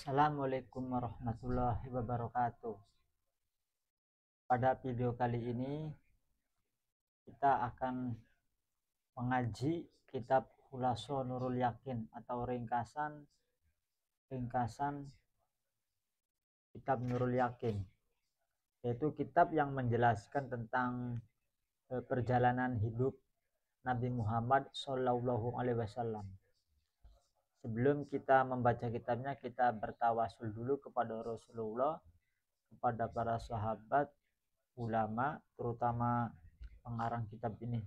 Assalamualaikum warahmatullahi wabarakatuh. Pada video kali ini kita akan mengaji kitab Khulaso Nurul Yakin atau ringkasan kitab Nurul Yakin, yaitu kitab yang menjelaskan tentang perjalanan hidup Nabi Muhammad Shallallahu Alaihi Wasallam. Sebelum kita membaca kitabnya, kita bertawasul dulu kepada Rasulullah, kepada para sahabat, ulama, terutama pengarang kitab ini.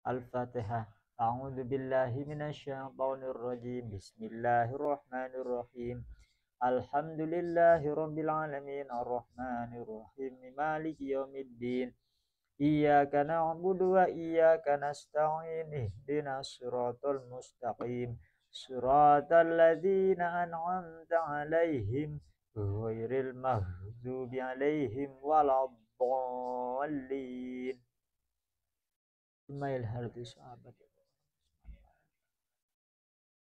Al-Fatihah. A'udzu billahi minasyaitonir rajim. Bismillahirrahmanirrahim. Alhamdulillahi rabbil alamin arrahmanir rahim maliki yaumiddin. Iyyaka na'budu wa iyyaka nasta'in ihdinas siratal mustaqim siratal ladzina an'amta 'alaihim ghairil maghdubi 'alaihim waladdallin.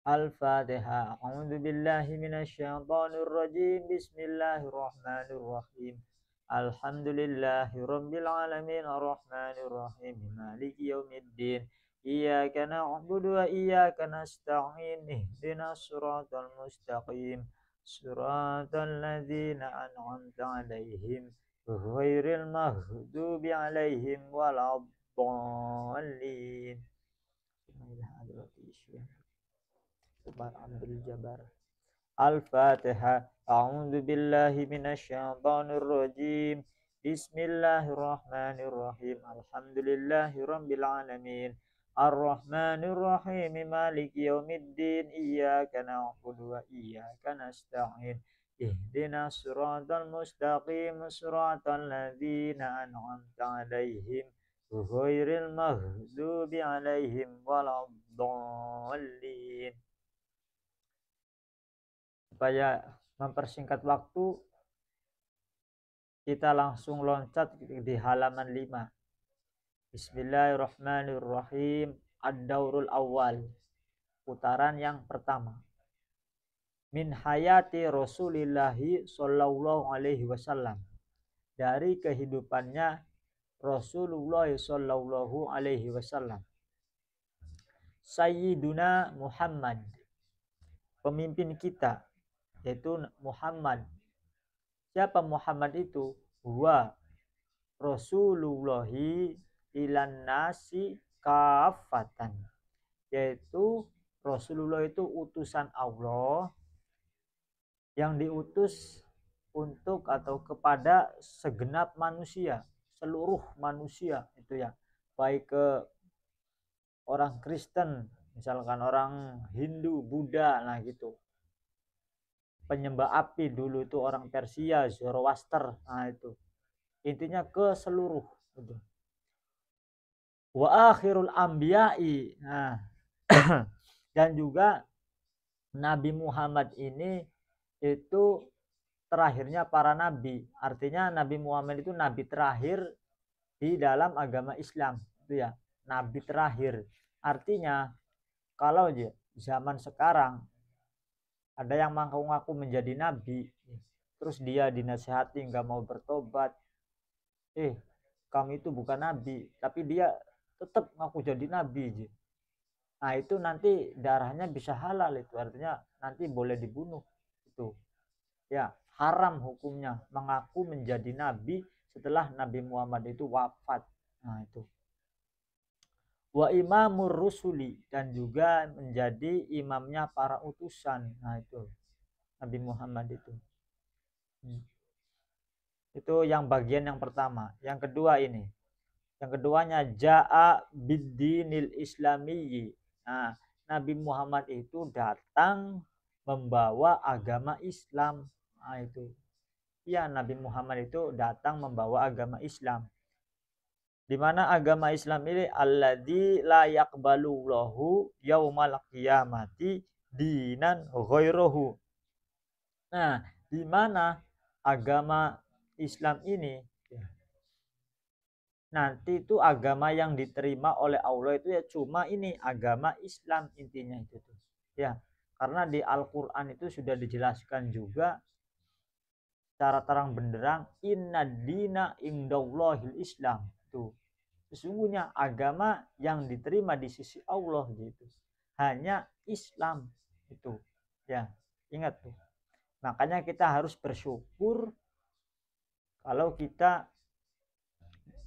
Al-Fatihah. A'udzu billahi minasyaitonir rajim. Bismillahirrahmanirrahim. Alhamdulillahi rabbil alamin arrahmanir rahim maliki yaumiddin. Iyyaka na'budu wa iyyaka nasta'in ihdinas siratal mustaqim siratal ladzina an'amta 'alaihim ghairil maghdubi 'alaihim waladdallin. Al-Fatihah. A'udzu billahi minasyaitonir rajim. Bismillahirrahmanirrahim. Alhamdulillahi rabbil alamin arrahmanir rahim maliki yaumiddin. Iyyaka na'budu wa iyyaka nasta'in ihdinas siratal mustaqim siratal ladzina an'amta 'alaihim ghairil maghdubi 'alaihim waladdallin. Supaya mempersingkat waktu, kita langsung loncat di halaman 5. Bismillahirrahmanirrahim. Ad-daurul awal, putaran yang pertama. Min hayati Rasulillahi sallallahu alaihi wasallam, dari kehidupannya Rasulullah sallallahu alaihi wasallam. Sayyiduna Muhammad, pemimpin kita, yaitu Muhammad. Siapa Muhammad itu? Huwa Rasulullahi ilan nasi kafatan, yaitu Rasulullah itu utusan Allah yang diutus untuk atau kepada segenap manusia, seluruh manusia itu ya, baik ke orang Kristen, misalkan orang Hindu, Buddha, nah gitu, penyembah api dulu itu orang Persia, Zoroaster, nah itu intinya ke seluruh gitu. Wa akhirul anbiya'i, nah dan juga Nabi Muhammad ini itu terakhirnya para nabi, artinya Nabi Muhammad itu nabi terakhir di dalam agama Islam itu ya, nabi terakhir. Artinya kalau zaman sekarang ada yang mengaku menjadi nabi, terus dia dinasihati nggak mau bertobat, kamu itu bukan nabi, tapi dia tetap ngaku jadi nabi. Nah itu nanti darahnya bisa halal, itu artinya nanti boleh dibunuh itu ya, haram hukumnya mengaku menjadi nabi setelah Nabi Muhammad itu wafat. Nah itu wa imamur rusuli, dan juga menjadi imamnya para utusan. Nah itu Nabi Muhammad itu. Itu yang bagian yang pertama. Yang kedua ini, yang keduanya ja'a biddinil islamiyyi. Nah, Nabi Muhammad itu datang membawa agama Islam. Nah itu ya, Nabi Muhammad itu datang membawa agama Islam. Di mana agama Islam ini alladzi la yaqbalullahu yaumal qiyamati dinan ghairahu. Nah, di mana agama Islam ini nanti itu agama yang diterima oleh Allah itu ya cuma ini agama Islam, intinya itu tuh. Ya, karena di Al-Qur'an itu sudah dijelaskan juga secara terang benderang, inna dina indallahil Islam. Tuh. Sesungguhnya agama yang diterima di sisi Allah gitu. Hanya Islam itu. Ya, ingat tuh. Makanya kita harus bersyukur kalau kita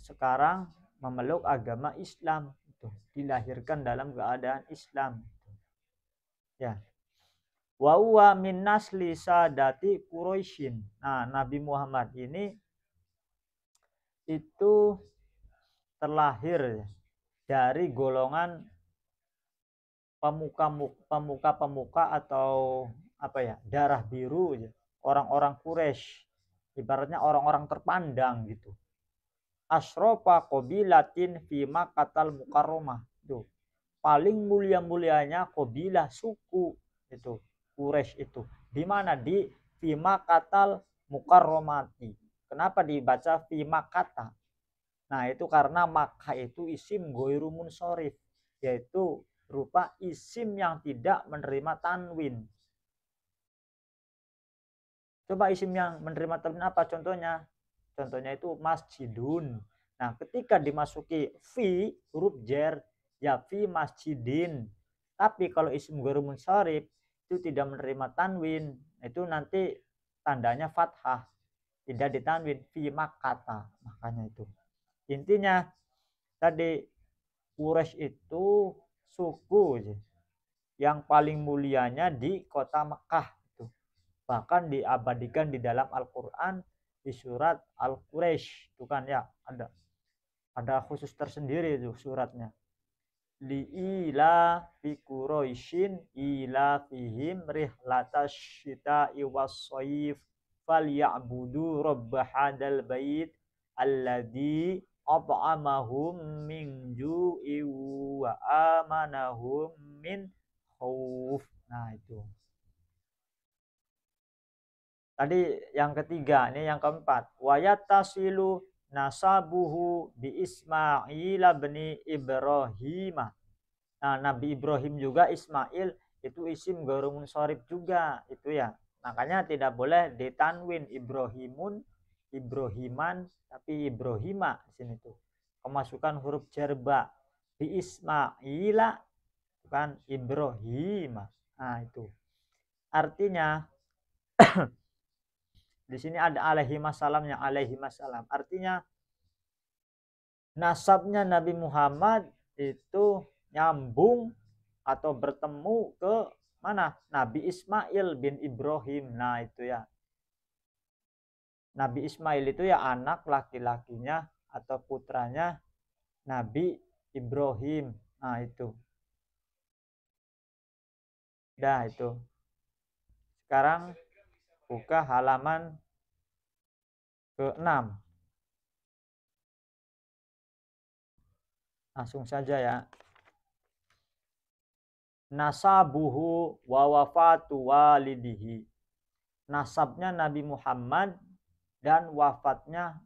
sekarang memeluk agama Islam itu, dilahirkan dalam keadaan Islam. Ya. Wa huwa min nasli sadati Quraisyin. Nah, Nabi Muhammad ini itu terlahir dari golongan pemuka atau apa ya, darah biru, orang-orang Quraisy, ibaratnya orang-orang terpandang gitu. Asrofa qabilatin fi Makkahal Mukarramah. Tuh, paling mulia-mulianya qabilah suku itu Quraisy itu. Di mana? Di fi Makkahal Mukarramati. Kenapa dibaca fi Makkah? Nah, itu karena Makkah itu isim ghairu munsharif, yaitu berupa isim yang tidak menerima tanwin. Coba isim yang menerima tanwin apa contohnya? Contohnya itu masjidun. Nah, ketika dimasuki fi huruf jar, ya fi masjidin. Tapi kalau isim ghairu munsharif itu tidak menerima tanwin, itu nanti tandanya fathah, tidak ditanwin, fi Makkah. Makanya itu. Intinya tadi Quraisy itu suku yang paling mulianya di kota Mekah itu. Bahkan diabadikan di dalam Al-Qur'an di surat Al-Quraisy itu kan ya, ada khusus tersendiri itu suratnya. Li'ila fi Quraisyin ila fihim rihlatash syita'i was-shayf falyabudu rabb hadzal bait alladzi at'amahum min ju'i wa amanahum min khauf. Nah, itu. Tadi yang ketiga, ini yang keempat. Wa yattasilu nasabuhu bi Ismail bin Ibrahim. Nah, Nabi Ibrahim juga Ismail itu isim ghairu munsharif juga itu ya. Makanya tidak boleh ditanwin Ibrahimun, Ibrahiman, tapi Ibrahima di sini tuh. Kemasukan huruf jarba di Ismaila bukan Ibrahim. Nah, itu. Artinya di sini ada alaihi masalamnya, alaihi masalam. Artinya nasabnya Nabi Muhammad itu nyambung atau bertemu ke mana? Nabi Ismail bin Ibrahim. Nah, itu ya. Nabi Ismail itu ya anak laki-lakinya atau putranya Nabi Ibrahim. Nah, itu. Dah itu. Sekarang buka halaman ke-6. Langsung saja ya. Nasabuhu wa wafatu walidihi. Nasabnya Nabi Muhammad dan wafatnya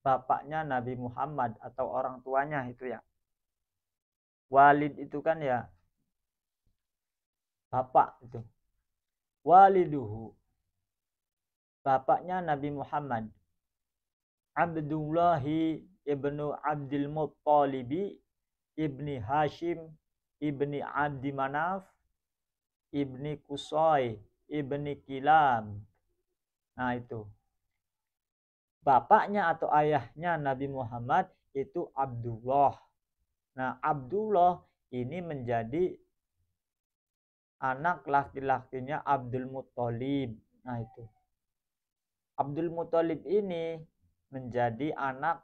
bapaknya Nabi Muhammad atau orang tuanya itu ya. Walid itu kan ya bapak itu. Waliduhu, bapaknya Nabi Muhammad. Abdullahi ibnu Abdul Muttalibi ibni Hashim ibni Abdi Manaf ibni Qusay ibni Kilam. Nah, itu. Bapaknya atau ayahnya Nabi Muhammad itu Abdullah. Nah, Abdullah ini menjadi anak laki-lakinya Abdul Muttalib. Nah, itu. Abdul Muttalib ini menjadi anak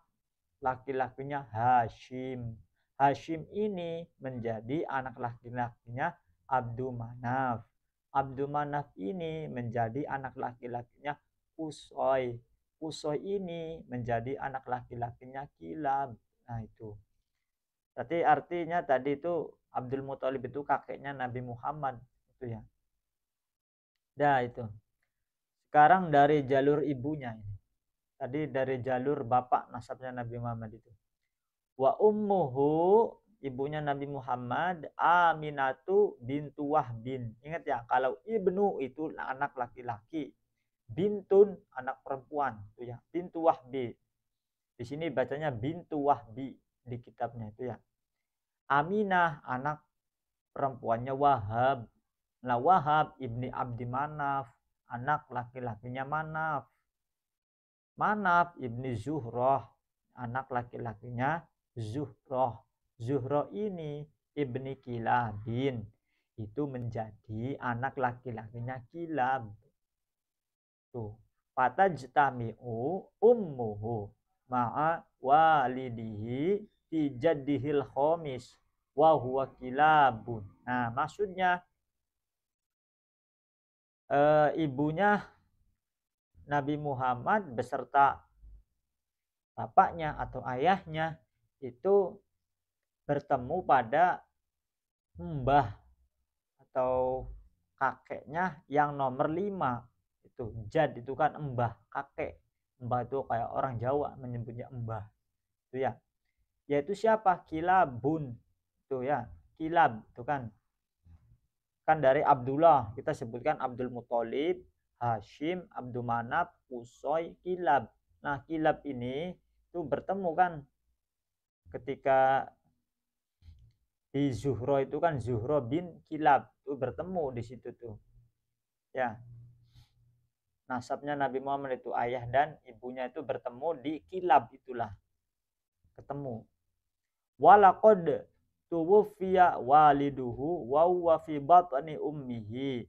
laki-lakinya Hashim. Hashim ini menjadi anak laki-lakinya Abdul Manaf. Abdul Manaf ini menjadi anak laki-lakinya Qusay. Qusay ini menjadi anak laki-lakinya Kilab. Nah, itu. Berarti artinya tadi itu Abdul Muthalib itu kakeknya Nabi Muhammad itu ya. Dah itu. Sekarang dari jalur ibunya ini. Tadi dari jalur bapak nasabnya Nabi Muhammad itu. Wa ummuhu, ibunya Nabi Muhammad Aminatu bintu Wahbin. Ingat ya, kalau ibnu itu anak laki-laki, bintun anak perempuan, itu ya, bintu Wahbi. Di sini bacanya bintu Wahbi di kitabnya itu ya. Aminah anak perempuannya Wahab. Nah, Wahab ibni Abdi Manaf, anak laki-lakinya Manaf. Manaf ibni Zuhroh, anak laki-lakinya Zuhroh. Zuhroh ini ibni Kilabin, itu menjadi anak laki-lakinya Kilab. Tuh, fatajtami'u ummuhu ma'a walidihi fi jaddihil khamis wa huwa kilabun. Nah, maksudnya ibunya Nabi Muhammad beserta bapaknya atau ayahnya itu bertemu pada mbah atau kakeknya yang nomor 5. Itu jad itu kan mbah, kakek. Mbah itu kayak orang Jawa menyebutnya mbah. Itu ya. Yaitu siapa? Kilabun. Itu ya. Kilab itu kan dari Abdullah, kita sebutkan Abdul Muthalib, Hashim, Abdul Manaf, Qusay, Kilab. Nah, Kilab ini itu bertemu kan ketika di Zuhro itu kan Zuhro bin Kilab itu bertemu di situ tuh. Ya. Nasabnya Nabi Muhammad itu ayah dan ibunya itu bertemu di Kilab itulah. Ketemu. Walaqad tuwfiya waliduhu wa huwa fi batni ummihi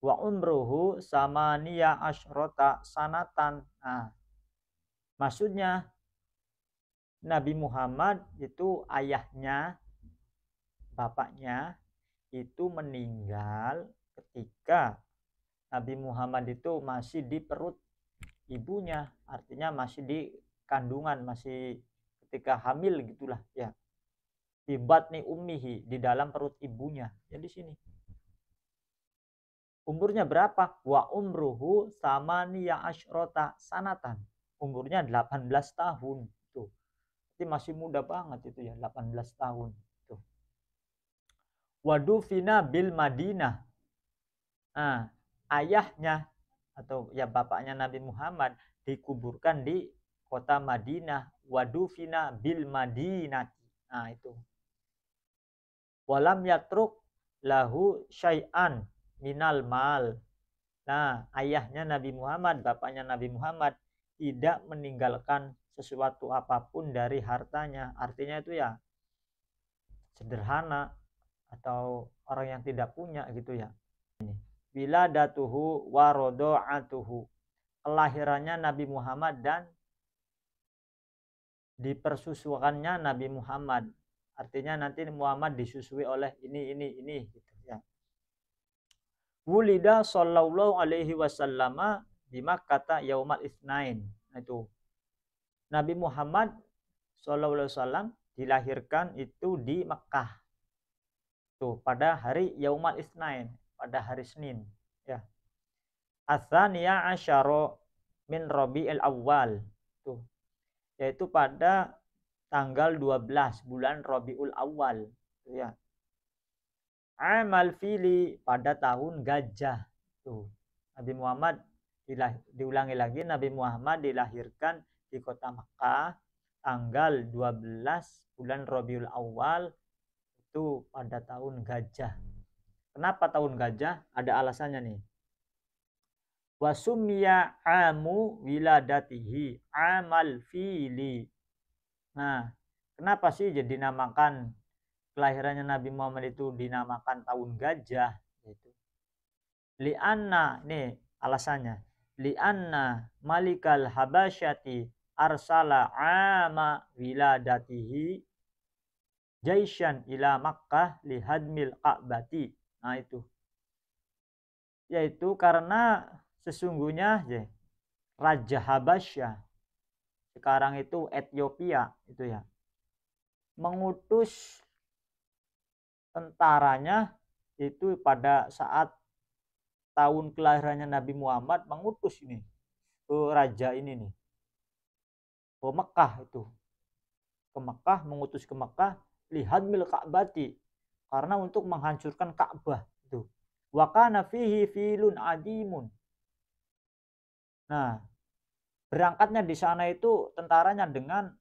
wa umruhu samaniya asyrota sanatan. Nah, maksudnya Nabi Muhammad itu ayahnya, bapaknya itu meninggal ketika Nabi Muhammad itu masih di perut ibunya, artinya masih di kandungan, masih ketika hamil gitulah ya. Di batni ummihi, di dalam perut ibunya. Ya di sini. Umurnya berapa? Wa umruhu samaniya asyrota sanatan. Umurnya 18 tahun. Tuh. Jadi masih muda banget itu ya, 18 tahun. Tuh. Wadufina bil Madinah. Nah, ayahnya atau ya bapaknya Nabi Muhammad dikuburkan di kota Madinah. Wadufina bil Madinah. Nah, itu. Walam yatruk lahu syai'an minal mal. Nah, ayahnya Nabi Muhammad, bapaknya Nabi Muhammad tidak meninggalkan sesuatu apapun dari hartanya. Artinya itu ya sederhana atau orang yang tidak punya gitu ya. Wiladatuhu wa rodo'atuhu. Kelahirannya Nabi Muhammad dan dipersusukannya Nabi Muhammad. Artinya nanti Muhammad disusui oleh ini gitu ya. Wulida sallallahu alaihi wasallam di Makkah yaumal itsnain. Itu Nabi Muhammad sallallahu alaihi wasallam dilahirkan itu di Mekah. Tuh pada hari yaumal itsnain, pada hari Senin ya. Atsaniya asyara min Rabiul Awal. Tuh yaitu pada tanggal 12 bulan Rabiul Awal ya. Amal fili pada tahun gajah. Tuh. Nabi Muhammad diulangi lagi, Nabi Muhammad dilahirkan di kota Makkah tanggal 12 bulan Rabiul Awal itu pada tahun gajah. Kenapa tahun gajah? Ada alasannya nih. Wasumya amu wiladatihi amal fili. Nah, kenapa sih jadi namakan kelahirannya Nabi Muhammad itu dinamakan tahun gajah? Gitu. Li'anna, nih alasannya. Li'anna malikal habasyati arsala ama wiladatihi jaishan ila Makkah lihadmil Ka'bati. Nah itu. Yaitu karena sesungguhnya ya, Raja Habasyah sekarang itu Ethiopia itu ya mengutus tentaranya itu pada saat tahun kelahirannya Nabi Muhammad, mengutus ini ke raja ini nih ke Mekah itu ke Mekah, mengutus ke Mekah lihadmil Ka'bati, karena untuk menghancurkan Ka'bah itu. Wa kana fihi filun adimun. Nah, berangkatnya di sana itu tentaranya dengan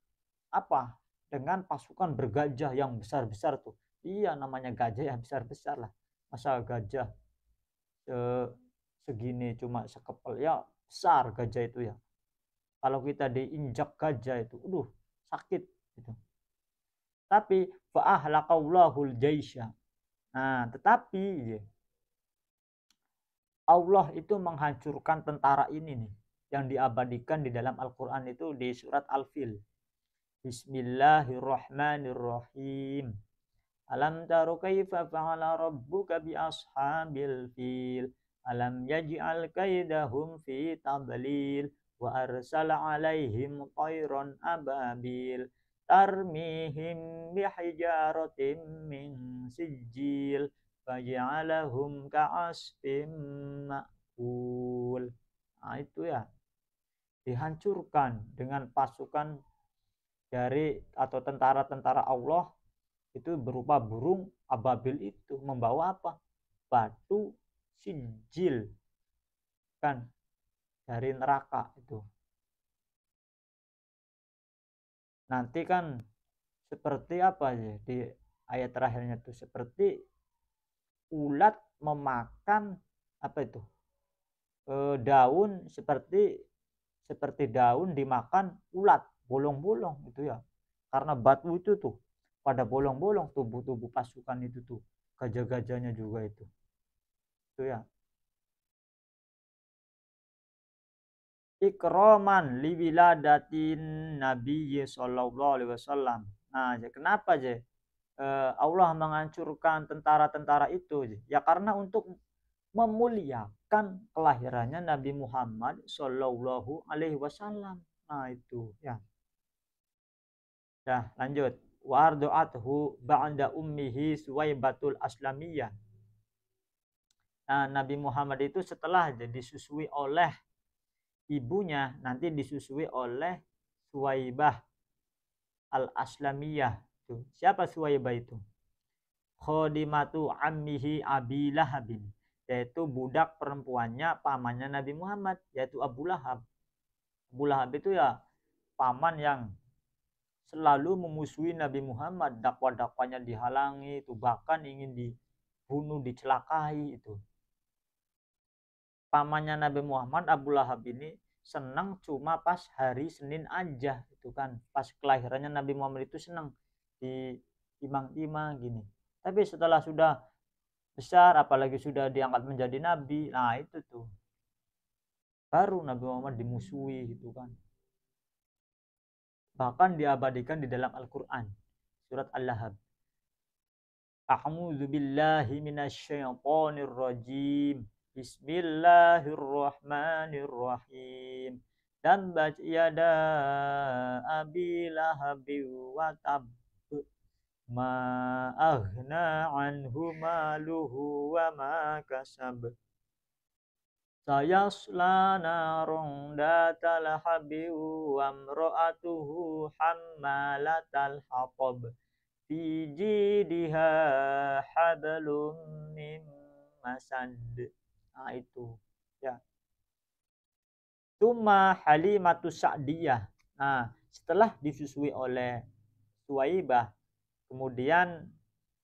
apa? Dengan pasukan bergajah yang besar-besar tuh. Iya, namanya gajah yang besar-besar lah. Masa gajah segini cuma sekepel, ya besar gajah itu ya. Kalau kita diinjak gajah itu, sakit gitu. Tapi fa'ahlaqallahul jaisha. Nah, tetapi Allah itu menghancurkan tentara ini nih, yang diabadikan di dalam Al-Qur'an itu di surat Al-Fil. Bismillahirrahmanirrahim. Alam taru kaifa fa'ala rabbuka bi ashabil fil. Alam yaj'al kaidahum fi tadlil wa arsala alaihim tayran ababil tarmihim bihijaratin min sijil faj'alahum ka'asfim ma'kul. Nah, itu ya, dihancurkan dengan pasukan dari atau tentara-tentara Allah itu berupa burung ababil, itu membawa apa? Batu sijil kan, dari neraka itu. Nanti kan seperti apa ya di ayat terakhirnya itu, seperti ulat memakan apa itu, daun, seperti daun dimakan ulat, bolong-bolong itu ya, karena batu itu tuh pada bolong-bolong tubuh-tubuh pasukan itu tuh, gajah-gajahnya juga itu ya. Ikroman liwiladatin Nabi sallallahu alaihi wasallam. Nah, kenapa aja Allah menghancurkan tentara-tentara itu? Ya karena untuk memuliakan kelahirannya Nabi Muhammad sallallahu alaihi wasallam. Nah, itu ya. Ya, lanjut. Wardu'athu ba'da ummihi Suwaibatul Aslamiyah. Nah, Nabi Muhammad itu setelah disusui oleh ibunya, nanti disusui oleh Suwaibah Al-Aslamiyah. Tuh, siapa Suwaibah itu? Khodimatu ammihi Abi Lahabin, yaitu budak perempuannya pamannya Nabi Muhammad, yaitu Abu Lahab. Abu Lahab itu ya paman yang selalu memusuhi Nabi Muhammad, dakwah-dakwahnya dihalangi, itu bahkan ingin dibunuh, dicelakai itu. Pamannya Nabi Muhammad, Abu Lahab ini senang cuma pas hari Senin aja itu kan, pas kelahirannya Nabi Muhammad itu senang di timang-timang gini. Tapi setelah sudah besar, apalagi sudah diangkat menjadi nabi, nah itu tuh baru Nabi Muhammad dimusuhi gitu kan. Bahkan diabadikan di dalam Al-Qur'an surat Al-Lahab. A'udzu billahi minasyaitonir rajim. Bismillahirrahmanirrahim. Tabbat yada abi lahabi wa tab, ma aghna anhu maluhu wa ma kasab, sayasla narun datal habi wa amra'atuhu hammalatal hatab fi jidha hablum mim masad. Nah, itu ya. Tuma Halimatus Sa'diyah. Nah, setelah disusui oleh Suwaibah, kemudian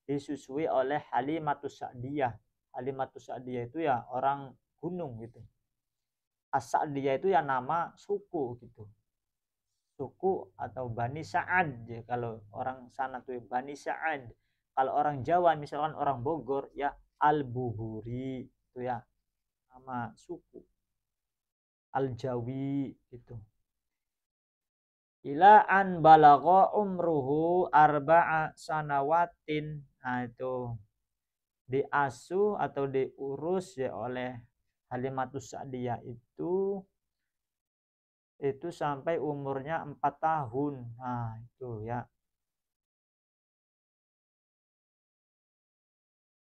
disusui oleh Halimatus Sa'diyah. Halimatus Sa'diyah itu ya orang gunung gitu. As-Sa'diyah itu ya nama suku gitu. Suku atau Bani Sa'ad ya, kalau orang sana tuh Bani Sa'ad. Kalau orang Jawa misalkan orang Bogor ya Al-Buhuri itu ya nama suku. Al-Jawi itu. Ila an balagha umruhu arba'a sanawatin. Nah, itu diasuh atau diurus ya oleh Halimatus Sa'diyah itu sampai umurnya 4 tahun. Nah, itu ya.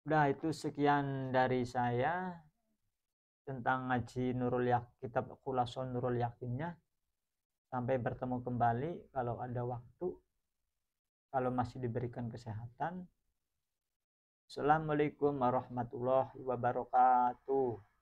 Udah, itu sekian dari saya tentang ngaji Nurul Yakin, kitab Khulason Nurul Yakinnya. Sampai bertemu kembali kalau ada waktu. kalau masih diberikan kesehatan. Assalamualaikum warahmatullahi wabarakatuh.